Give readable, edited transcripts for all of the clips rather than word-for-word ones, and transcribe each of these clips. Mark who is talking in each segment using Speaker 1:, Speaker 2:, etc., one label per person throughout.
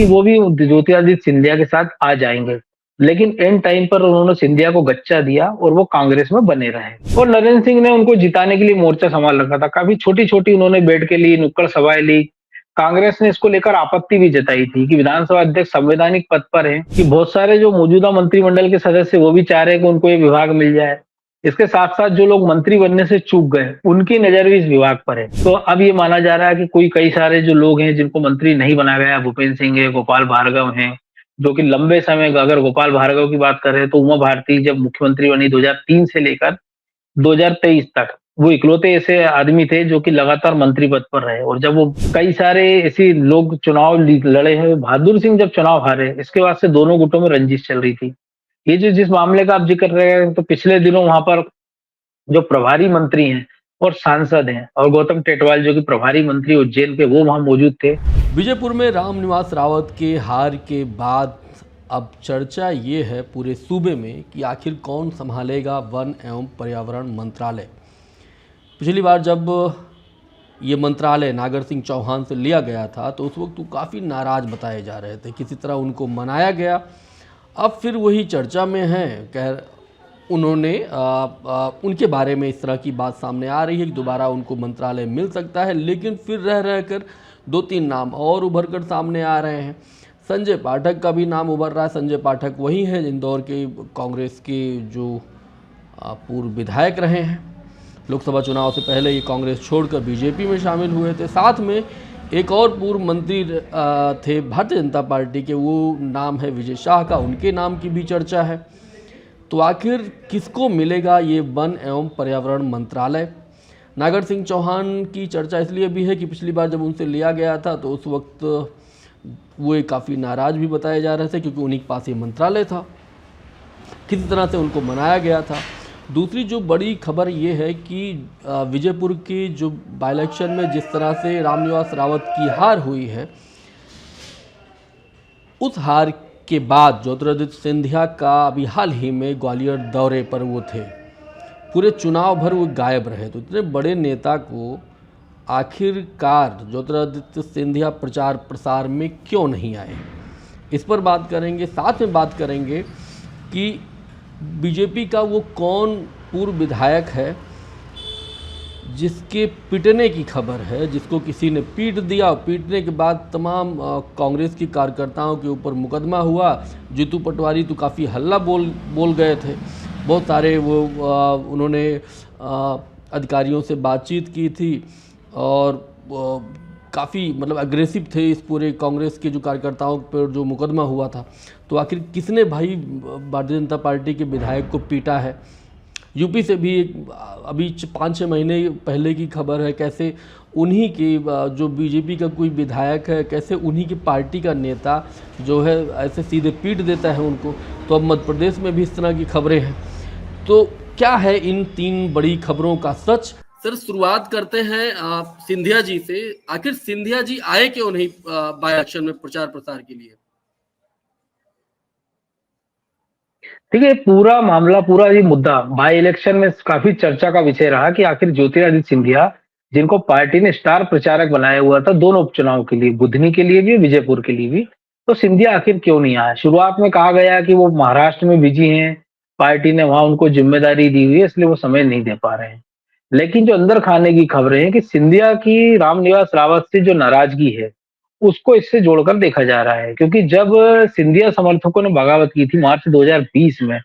Speaker 1: कि वो भी ज्योतिरादित्य सिंधिया के साथ आ जाएंगे। लेकिन एंड टाइम पर उन्होंने सिंधिया को गच्चा दिया और वो कांग्रेस में बने रहे और नरेंद्र सिंह ने उनको जिताने के लिए मोर्चा संभाल रखा था। काफी छोटी-छोटी उन्होंने बैठ के ली, नुक्कड़ सभाएँ ली। कांग्रेस ने इसको लेकर आपत्ति भी जताई थी कि विधानसभा अध्यक्ष संवैधानिक पद पर हैं, कि बहुत सारे जो मौजूदा मंत्रिमंडल के सदस्य वो भी चाह रहे हैं कि उनको ये विभाग मिल जाए। इसके साथ-साथ जो लोग मंत्री बनने से चूक गए, उनकी नज़र भी इस विभाग पर है। तो अब ये माना जा रहा है कि कई सारे जो लोग हैं जिनको मंत्री नहीं बनाया गया, भूपेंद्र सिंह है, गोपाल भार्गव हैं, जो कि लंबे समय अगर गोपाल भार्गव की बात करें तो उमा भारती जब मुख्यमंत्री बनी 2003 से लेकर 2023 तक, वो इकलौते ऐसे आदमी थे जो कि लगातार मंत्री पद पर रहे और जब वो कई सारे ऐसे लोग चुनाव लड़े हैं। बहादुर सिंह जब चुनाव हारे, इसके बाद से दोनों गुटों में रंजिश चल रही थी। ये जो जिस मामले का आप जिक्र कर रहे हैं, तो पिछले दिनों वहां पर जो प्रभारी मंत्री हैं और सांसद हैं और गौतम टेटवाल जो कि प्रभारी मंत्री उज्जैन के, वो वहां मौजूद थे।
Speaker 2: विजयपुर में रामनिवास रावत के हार के बाद अब चर्चा ये है पूरे सूबे में कि आखिर कौन संभालेगा वन एवं पर्यावरण मंत्रालय। पिछली बार जब ये मंत्रालय नागर सिंह चौहान से लिया गया था तो उस वक्त वो काफ़ी नाराज बताए जा रहे थे, किसी तरह उनको मनाया गया। अब फिर वही चर्चा में है, कह उन्होंने उनके बारे में इस तरह की बात सामने आ रही है कि दोबारा उनको मंत्रालय मिल सकता है, लेकिन फिर रह कर 2-3 नाम और उभर कर सामने आ रहे हैं। संजय पाठक का भी नाम उभर रहा है। संजय पाठक वही हैं इंदौर के कांग्रेस के जो पूर्व विधायक रहे हैं। लोकसभा चुनाव से पहले ये कांग्रेस छोड़कर बीजेपी में शामिल हुए थे। साथ में एक और पूर्व मंत्री थे भारतीय जनता पार्टी के, वो नाम है विजय शाह का, उनके नाम की भी चर्चा है। तो आखिर किसको मिलेगा ये वन एवं पर्यावरण मंत्रालय? नागर सिंह चौहान की चर्चा इसलिए भी है कि पिछली बार जब उनसे लिया गया था तो उस वक्त वो काफ़ी नाराज़ भी बताए जा रहे थे, क्योंकि उन्हीं के पास ये मंत्रालय था, किसी तरह से उनको मनाया गया था। दूसरी जो बड़ी खबर ये है कि विजयपुर की जो बाई इलेक्शन में जिस तरह से रामनिवास रावत की हार हुई है, उस हार के बाद ज्योतिरादित्य सिंधिया का अभी हाल ही में ग्वालियर दौरे पर वो थे, पूरे चुनाव भर वो गायब रहे। तो इतने बड़े नेता को आखिरकार ज्योतिरादित्य सिंधिया प्रचार प्रसार में क्यों नहीं आए, इस पर बात करेंगे। साथ में बात करेंगे कि बीजेपी का वो कौन पूर्व विधायक है जिसके पिटने की खबर है, जिसको किसी ने पीट दिया, पीटने के बाद तमाम कांग्रेस की कार्यकर्ताओं के ऊपर मुकदमा हुआ। जीतू पटवारी तो काफ़ी हल्ला बोल गए थे। बहुत सारे वो उन्होंने अधिकारियों से बातचीत की थी और काफ़ी मतलब अग्रेसिव थे इस पूरे कांग्रेस के जो कार्यकर्ताओं पर जो मुकदमा हुआ था। तो आखिर किसने भाई भारतीय जनता पार्टी के विधायक को पीटा है? यूपी से भी अभी 5-6 महीने पहले की खबर है, कैसे उन्हीं की जो बीजेपी का कोई विधायक है, कैसे उन्हीं की पार्टी का नेता जो है ऐसे सीधे पीट देता है उनको। तो अब मध्य प्रदेश में भी इस तरह की खबरें हैं। तो क्या है इन 3 बड़ी खबरों का सच? सर, शुरुआत करते हैं सिंधिया जी से। आखिर सिंधिया जी आए क्यों नहीं बाई इलेक्शन में प्रचार प्रसार के लिए?
Speaker 1: देखिए, पूरा मामला, पूरा ये मुद्दा बाई इलेक्शन में काफी चर्चा का विषय रहा कि आखिर ज्योतिरादित्य सिंधिया, जिनको पार्टी ने स्टार प्रचारक बनाया हुआ था दोनों उपचुनाव के लिए, बुधनी के लिए भी, विजयपुर के लिए भी, तो सिंधिया आखिर क्यों नहीं आया? शुरुआत में कहा गया कि वो महाराष्ट्र में बिजी हैं, पार्टी ने वहां उनको जिम्मेदारी दी हुई है, इसलिए वो समय नहीं दे पा रहे हैं। लेकिन जो अंदर खाने की खबरें हैं कि सिंधिया की रामनिवास रावत से जो नाराजगी है, उसको इससे जोड़कर देखा जा रहा है। क्योंकि जब सिंधिया समर्थकों ने बगावत की थी मार्च 2020 में,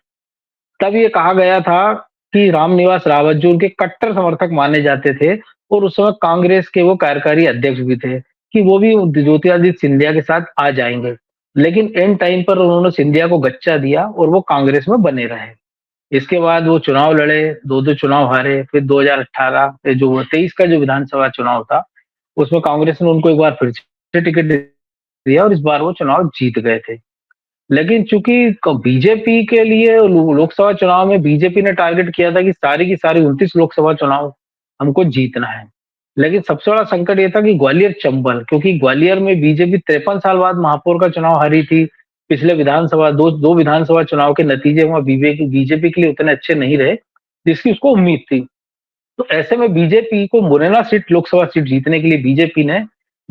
Speaker 1: तब ये कहा गया था कि रामनिवास रावत जो उनके कट्टर समर्थक माने जाते थे और उस समय कांग्रेस के वो कार्यकारी अध्यक्ष भी थे, कि वो भी ज्योतिरादित्य सिंधिया के साथ आ जाएंगे। लेकिन एंड टाइम पर उन्होंने सिंधिया को गच्चा दिया और वो कांग्रेस में बने रहे। इसके बाद वो चुनाव लड़े, 2-2 चुनाव हारे, फिर 2018 फिर जो 23 का जो विधानसभा चुनाव था, उसमें कांग्रेस ने उनको एक बार फिर से टिकट दिया और इस बार वो चुनाव जीत गए थे। लेकिन चूंकि बीजेपी के लिए लोकसभा चुनाव में बीजेपी ने टारगेट किया था कि सारी की सारी 29 लोकसभा चुनाव हमको जीतना है। लेकिन सबसे बड़ा संकट ये था कि ग्वालियर चंबल, क्योंकि ग्वालियर में बीजेपी 53 साल बाद महापौर का चुनाव हारी थी। पिछले विधानसभा दो विधानसभा चुनाव के नतीजे वहां बीजेपी के लिए उतने अच्छे नहीं रहे जिसकी उसको उम्मीद थी। तो ऐसे में बीजेपी को मुरैना सीट, लोकसभा सीट जीतने के लिए बीजेपी ने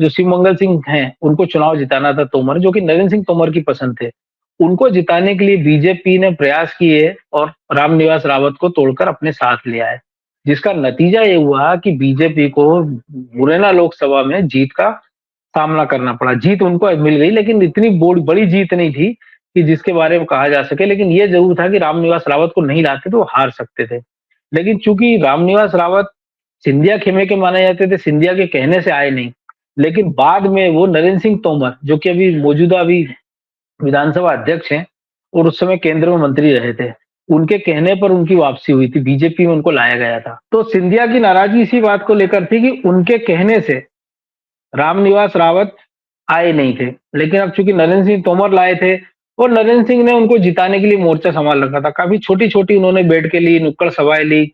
Speaker 1: जो शिवमंगल सिंह हैं, उनको चुनाव जिताना था तोमर, जो कि नरेंद्र सिंह तोमर की पसंद थे। उनको जिताने के लिए बीजेपी ने प्रयास किए और रामनिवास रावत को तोड़कर अपने साथ ले आए, जिसका नतीजा ये हुआ कि बीजेपी को मुरैना लोकसभा में जीत का सामना करना पड़ा। जीत उनको मिल गई, लेकिन इतनी बड़ी जीत नहीं थी कि जिसके बारे में कहा जा सके। लेकिन ये जरूर था कि रामनिवास रावत को नहीं लाते तो वो हार सकते थे। लेकिन चूंकि रामनिवास रावत सिंधिया खेमे के माने जाते थे, सिंधिया के कहने से आए नहीं। लेकिन बाद में वो नरेंद्र सिंह तोमर, जो कि अभी विधानसभा अध्यक्ष हैं और उस समय केंद्र में मंत्री रहे थे, उनके कहने पर उनकी वापसी हुई थी, बीजेपी में उनको लाया गया था। तो सिंधिया की नाराजगी इसी बात को लेकर थी कि उनके कहने से रामनिवास रावत आए नहीं थे। लेकिन अब चूंकि नरेंद्र सिंह तोमर लाए थे और नरेंद्र सिंह ने उनको जिताने के लिए मोर्चा संभाल रखा था, काफी छोटी-छोटी उन्होंने बैठकें ली, नुक्कड़ सभाएं ली।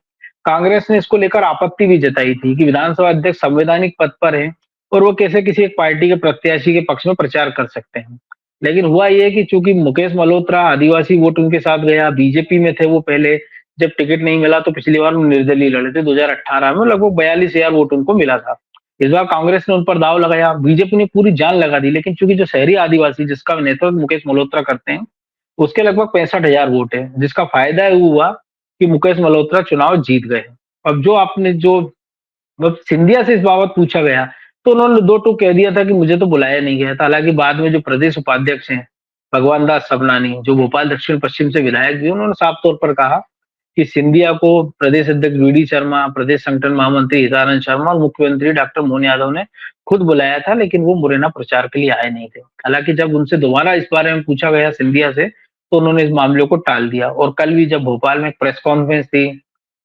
Speaker 1: कांग्रेस ने इसको लेकर आपत्ति भी जताई थी कि विधानसभा अध्यक्ष संवैधानिक पद पर हैं और वो कैसे किसी एक पार्टी के प्रत्याशी के पक्ष में प्रचार कर सकते हैं। लेकिन हुआ ये कि चूंकि मुकेश मल्होत्रा आदिवासी वोट उनके साथ गया, बीजेपी में थे वो पहले, जब टिकट नहीं मिला तो पिछली बार वो निर्दलीय लड़े थे 2018 में, लगभग 42,000 वोट उनको मिला था। इस बार कांग्रेस ने उन पर दाव लगाया, बीजेपी ने पूरी जान लगा दी। लेकिन चूंकि जो शहरी आदिवासी जिसका नेतृत्व मुकेश मल्होत्रा करते हैं, उसके लगभग 65,000 वोट है, जिसका फायदा ये हुआ कि मुकेश मल्होत्रा चुनाव जीत गए। अब जो आपने जो अब सिंधिया से इस बाबत पूछा गया, तो उन्होंने दो टूक कह दिया था कि मुझे तो बुलाया नहीं गया था। हालांकि बाद में जो प्रदेश उपाध्यक्ष हैं भगवान दास सबनानी, जो भोपाल दक्षिण पश्चिम से विधायक भी, उन्होंने साफ तौर पर कहा कि सिंधिया को प्रदेश अध्यक्ष वी.डी. शर्मा, प्रदेश संगठन महामंत्री हितानंद शर्मा और मुख्यमंत्री डॉक्टर मोहन यादव ने खुद बुलाया था, लेकिन वो मुरैना प्रचार के लिए आए नहीं थे। हालांकि जब उनसे दोबारा इस बारे में पूछा गया सिंधिया से, तो उन्होंने इस मामले को टाल दिया। और कल भी जब भोपाल में एक प्रेस कॉन्फ्रेंस थी,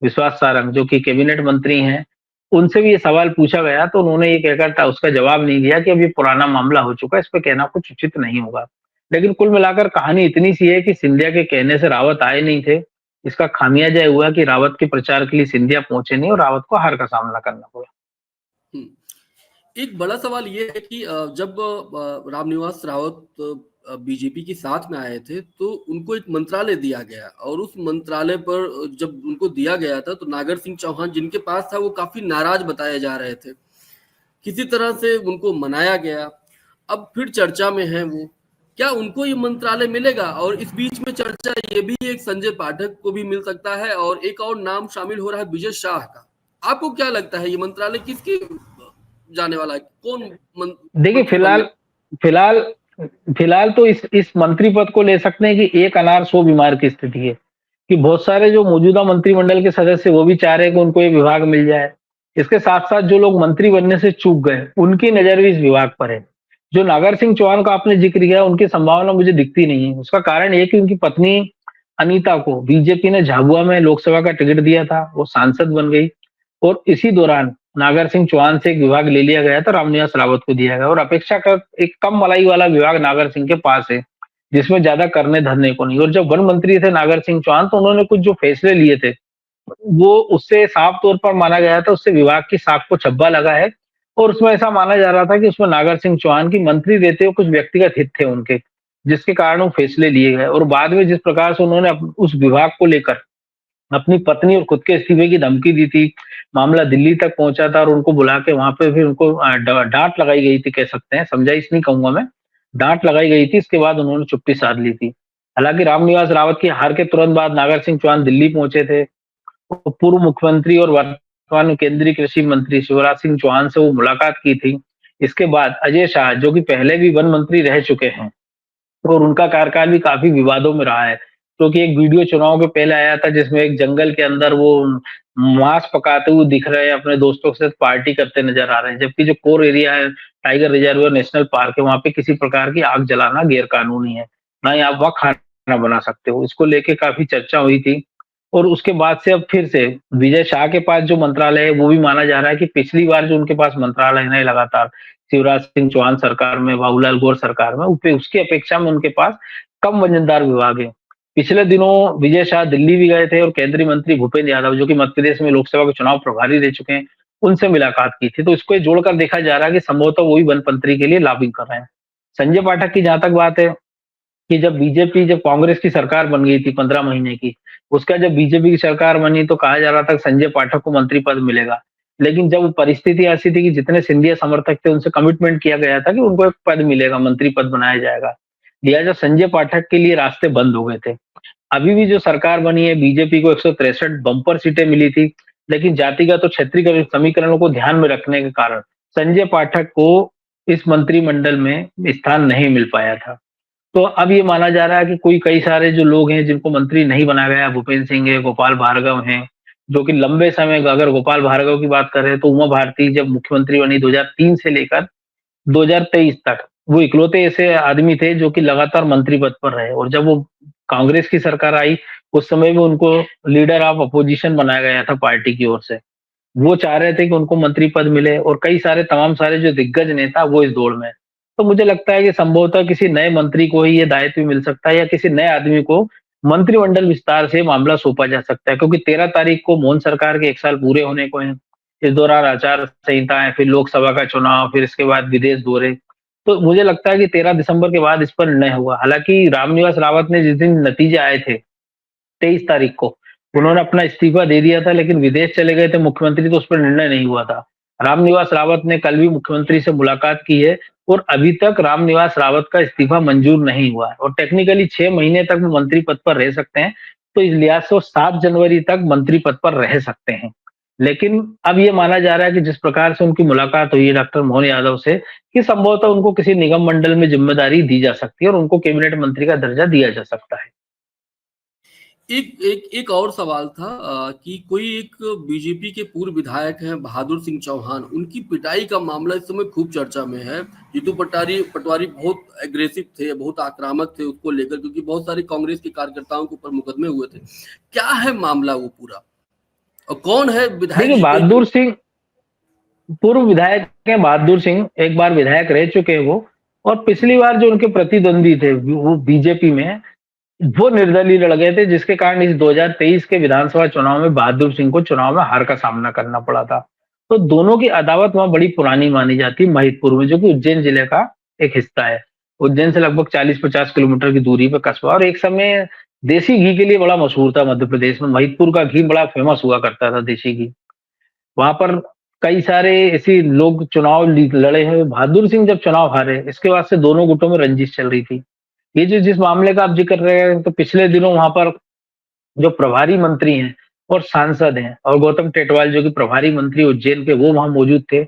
Speaker 1: विश्वास सारंग जो कि कैबिनेट मंत्री हैं, उनसे भी ये सवाल पूछा गया, तो उन्होंने ये कहकर उसका जवाब नहीं दिया कि अब ये पुराना मामला हो चुका है, इस पे कहना कुछ उचित नहीं होगा। लेकिन कुल मिलाकर कहानी इतनी सी है कि सिंधिया के कहने से रावत आए नहीं थे। इसका खामियाजा ये हुआ कि रावत के प्रचार के लिए सिंधिया पहुंचे नहीं और रावत को हार का सामना करना पड़ा।
Speaker 2: हम्म। एक बड़ा सवाल ये है कि जब रामनिवास रावत बीजेपी के साथ में आए थे तो उनको एक मंत्रालय दिया गया और उस मंत्रालय पर जब उनको दिया गया था तो नागर सिंह चौहान जिनके पास था वो काफी नाराज बताए जा रहे थे। किसी तरह से उनको मनाया गया। अब फिर चर्चा में है वो, क्या उनको ये मंत्रालय मिलेगा? और इस बीच में चर्चा ये भी एक संजय पाठक को भी मिल सकता है और एक और नाम शामिल हो रहा है विजय शाह का। आपको क्या लगता है ये मंत्रालय किसके जाने वाला है? कौन
Speaker 1: देखिए,
Speaker 2: मंत्री बनने?
Speaker 1: फिलहाल फिलहाल तो इस मंत्री पद को ले सकते हैं कि एक अनार 100 बीमार की स्थिति है, कि बहुत सारे जो मौजूदा मंत्रिमंडल के सदस्य वो भी चाह रहे हैं कि उनको ये विभाग मिल जाए। इसके साथ-साथ जो लोग मंत्री बनने से चूक गए, उनकी नज़र भी इस विभाग पर है। जो नागर सिंह चौहान का आपने ज़िक्र किया, उनकी संभावना मुझे दिखती नहीं है। उसका कारण ये है कि उनकी पत्नी अनीता को बीजेपी ने झाबुआ में लोकसभा का टिकट दिया था, वो सांसद बन गई और इसी दौरान नागर सिंह चौहान से एक विभाग ले लिया गया था, रामनिवास रावत को दिया गया और अपेक्षाकृत एक कम मलाई वाला विभाग नागर सिंह के पास है, जिसमें ज्यादा करने धरने को नहीं। और जब वन मंत्री थे नागर सिंह चौहान, तो उन्होंने कुछ जो फैसले लिए थे, वो उससे साफ तौर पर माना गया था, उससे विभाग की साख को छब्बा लगा है। और उसमें ऐसा माना जा रहा था कि उसमें नागर सिंह चौहान की मंत्री रहते हुए कुछ व्यक्तिगत हित थे उनके, जिसके कारण वो फैसले लिए गए। और बाद में जिस प्रकार से उन्होंने उस विभाग को लेकर अपनी पत्नी और खुद के इस्तीफे की धमकी दी थी, मामला दिल्ली तक पहुंचा था और उनको बुला के वहां पे फिर उनको डांट लगाई गई थी, कह सकते हैं, समझाइश नहीं कहूंगा मैं, डांट लगाई गई थी। इसके बाद उन्होंने चुप्पी साध ली थी। हालांकि रामनिवास रावत की हार के तुरंत बाद नागर सिंह चौहान दिल्ली पहुंचे थे। तो पूर्व मुख्यमंत्री और वर्तमान केंद्रीय कृषि मंत्री शिवराज सिंह चौहान से वो मुलाकात की थी। इसके बाद अजय शाह, जो कि पहले भी वन मंत्री रह चुके हैं और उनका कार्यकाल भी काफी विवादों में रहा है, क्योंकि एक वीडियो चुनाव के पहले आया था जिसमें एक जंगल के अंदर वो मांस पकाते हुए दिख रहे हैं, अपने दोस्तों के साथ पार्टी करते नजर आ रहे हैं, जबकि जो कोर एरिया है, टाइगर रिजर्व और नेशनल पार्क है, वहां पे किसी प्रकार की आग जलाना गैर कानूनी है, ना ही आप वहाँ खाना बना सकते हो। इसको लेके काफी चर्चा हुई थी। और उसके बाद से अब फिर से विजय शाह के पास जो मंत्रालय है, वो भी माना जा रहा है कि पिछली बार जो उनके पास मंत्रालय है लगातार शिवराज सिंह चौहान सरकार में, बाबूलाल गौर सरकार में, उसकी अपेक्षा में उनके पास कम वजनदार विभाग है। पिछले दिनों विजय शाह दिल्ली भी गए थे और केंद्रीय मंत्री भूपेंद्र यादव, जो कि मध्य प्रदेश में लोकसभा के चुनाव प्रभारी रह चुके हैं, उनसे मुलाकात की थी। तो इसको जोड़कर देखा जा रहा है कि संभवतः वो भी वन मंत्री के लिए लॉबिंग कर रहे हैं। संजय पाठक की जहां तक बात है कि जब कांग्रेस की सरकार बन गई थी 15 महीने की, उसका जब बीजेपी की सरकार बनी तो कहा जा रहा था कि संजय पाठक को मंत्री पद मिलेगा। लेकिन जब परिस्थिति ऐसी थी कि जितने सिंधिया समर्थक थे उनसे कमिटमेंट किया गया था कि उनको एक पद मिलेगा, मंत्री पद बनाया जाएगा। लिहाजा संजय पाठक के लिए रास्ते बंद हो गए थे। अभी भी जो सरकार बनी है, बीजेपी को 163 बम्पर सीटें मिली थी, लेकिन जातिगत और क्षेत्रीय समीकरणों को ध्यान में रखने के कारण संजय पाठक को इस मंत्रिमंडल में स्थान नहीं मिल पाया था। तो अब ये माना जा रहा है कि कई सारे जो लोग हैं जिनको मंत्री नहीं बनाया गया, भूपेंद्र सिंह है, गोपाल भार्गव हैं, जो कि लंबे समय, अगर गोपाल भार्गव की बात करें तो उमा भारती जब मुख्यमंत्री बनी 2003 से लेकर 2023 तक, वो इकलौते ऐसे आदमी थे जो कि लगातार मंत्री पद पर रहे, और जब वो कांग्रेस की सरकार आई, उस समय भी उनको लीडर ऑफ अपोजिशन बनाया गया था पार्टी की ओर से। वो चाह रहे थे कि उनको मंत्री पद मिले, और कई सारे तमाम सारे जो दिग्गज नेता वो इस दौड़ में हैं। तो मुझे लगता है कि संभवतः किसी नए मंत्री को ही ये दायित्व मिल सकता है, या किसी नए आदमी को मंत्रिमंडल विस्तार से मामला सौंपा जा सकता है, क्योंकि 13 तारीख को मोहन सरकार के 1 साल पूरे होने को हैं। इस दौरान आचार संहिता है, फिर लोकसभा का चुनाव, फिर इसके बाद विदेश दौरे। तो मुझे लगता है कि 13 दिसंबर के बाद इस पर निर्णय होगा। हालाँकि रामनिवास रावत ने जिस दिन नतीजे आए थे 23 तारीख को, उन्होंने अपना इस्तीफा दे दिया था, लेकिन विदेश चले गए थे मुख्यमंत्री, तो उस पर निर्णय नहीं हुआ था। रामनिवास रावत ने कल भी मुख्यमंत्री से मुलाकात की है, और अभी तक रामनिवास रावत का इस्तीफा मंजूर नहीं हुआ है, और टेक्निकली 6 महीने तक वो मंत्री पद पर रह सकते हैं। तो इस लिहाज से वो 7 जनवरी तक मंत्री पद पर रह सकते हैं। लेकिन अब ये माना जा रहा है कि जिस प्रकार से उनकी मुलाकात हुई है डॉक्टर मोहन यादव से, कि संभवतः उनको किसी निगम मंडल में जिम्मेदारी दी जा सकती है और उनको कैबिनेट मंत्री का दर्जा दिया जा सकता है।
Speaker 2: एक एक एक और सवाल था कि कोई एक बीजेपी के पूर्व विधायक हैं बहादुर सिंह चौहान, उनकी पिटाई का मामला इस समय खूब चर्चा में है। जीतू पटवारी बहुत एग्रेसिव थे, बहुत आक्रामक थे उसको लेकर, क्योंकि बहुत सारे कांग्रेस के कार्यकर्ताओं के ऊपर मुकदमे हुए थे। क्या है मामला वो पूरा, और कौन है विधायक
Speaker 1: देखिए,
Speaker 2: जी कोई?
Speaker 1: बहादुर सिंह पूर्व विधायक हैं। बहादुर सिंह एक बार विधायक रह चुके हैं वो, और पिछली बार जो उनके प्रतिद्वंदी थे वो बीजेपी में, वो निर्दलीय लड़ गए थे, जिसके कारण इस 2023 के विधानसभा चुनाव में बहादुर सिंह को चुनाव में हार का सामना करना पड़ा था। तो दोनों की अदावत वहां बड़ी पुरानी मानी जाती है महिदपुर में, जो कि उज्जैन जिले का एक हिस्सा है। उज्जैन से लगभग 40-50 किलोमीटर की दूरी पे कस्बा, और एक समय देसी घी के लिए बड़ा मशहूर था मध्य प्रदेश में। महिदपुर का घी बड़ा फेमस हुआ करता था, देसी घी। वहां पर कई सारे ऐसे लोग चुनाव लड़े हैं। बहादुर सिंह जब चुनाव हारे, इसके बाद से दोनों गुटों में रंजिश चल रही थी। ये जो जिस मामले का आप जिक्र कर रहे हैं, तो पिछले दिनों वहां पर जो प्रभारी मंत्री हैं और सांसद हैं, और गौतम टेटवाल जो कि प्रभारी मंत्री उज्जैन के, वो वहां मौजूद थे,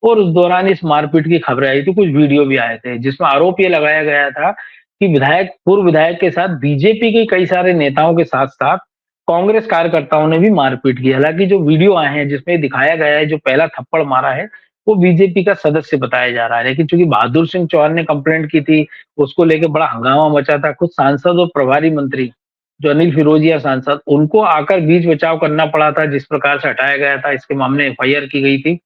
Speaker 1: और उस दौरान इस मारपीट की खबरें आई थी, कुछ वीडियो भी आए थे, जिसमें आरोप ये लगाया गया था कि पूर्व विधायक के साथ बीजेपी के कई सारे नेताओं के साथ साथ कांग्रेस कार्यकर्ताओं ने भी मारपीट की। हालांकि जो वीडियो आए हैं जिसमें दिखाया गया है, जो पहला थप्पड़ मारा है वो बीजेपी का सदस्य बताया जा रहा है, लेकिन चूंकि बहादुर सिंह चौहान ने कंप्लेंट की थी, उसको लेकर बड़ा हंगामा मचा था। खुद सांसद और प्रभारी मंत्री जो अनिल फिरोजिया सांसद, उनको आकर बीच बचाव करना पड़ा था, जिस प्रकार से हटाया गया था। इसके मामले में एफआईआर की गई थी,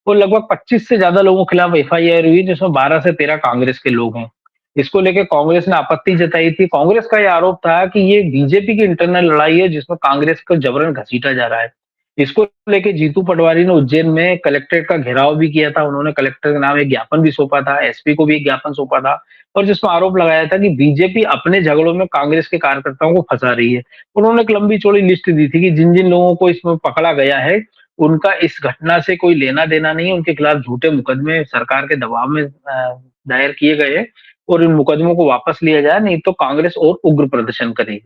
Speaker 1: और लगभग 25 से ज्यादा लोगों के खिलाफ एफआईआर हुई, जिसमें 12 से 13 कांग्रेस के लोग हैं। इसको लेकर कांग्रेस ने आपत्ति जताई थी। कांग्रेस का यह आरोप था कि ये बीजेपी की इंटरनल लड़ाई है, जिसमें कांग्रेस को जबरन घसीटा जा रहा है। इसको लेके जीतू पटवारी ने उज्जैन में कलेक्ट्रेट का घेराव भी किया था। उन्होंने कलेक्टर के नाम एक ज्ञापन भी सौंपा था, एसपी को भी एक ज्ञापन सौंपा था, और जिसमें आरोप लगाया था कि बीजेपी अपने झगड़ों में कांग्रेस के कार्यकर्ताओं को फंसा रही है। उन्होंने एक लंबी चौड़ी लिस्ट दी थी कि जिन जिन लोगों को इसमें पकड़ा गया है, उनका इस घटना से कोई लेना देना नहीं है, उनके खिलाफ झूठे मुकदमे सरकार के दबाव में दायर किए गए हैं, और इन मुकदमों को वापस लिया जाए, नहीं तो कांग्रेस और उग्र प्रदर्शन करेगी।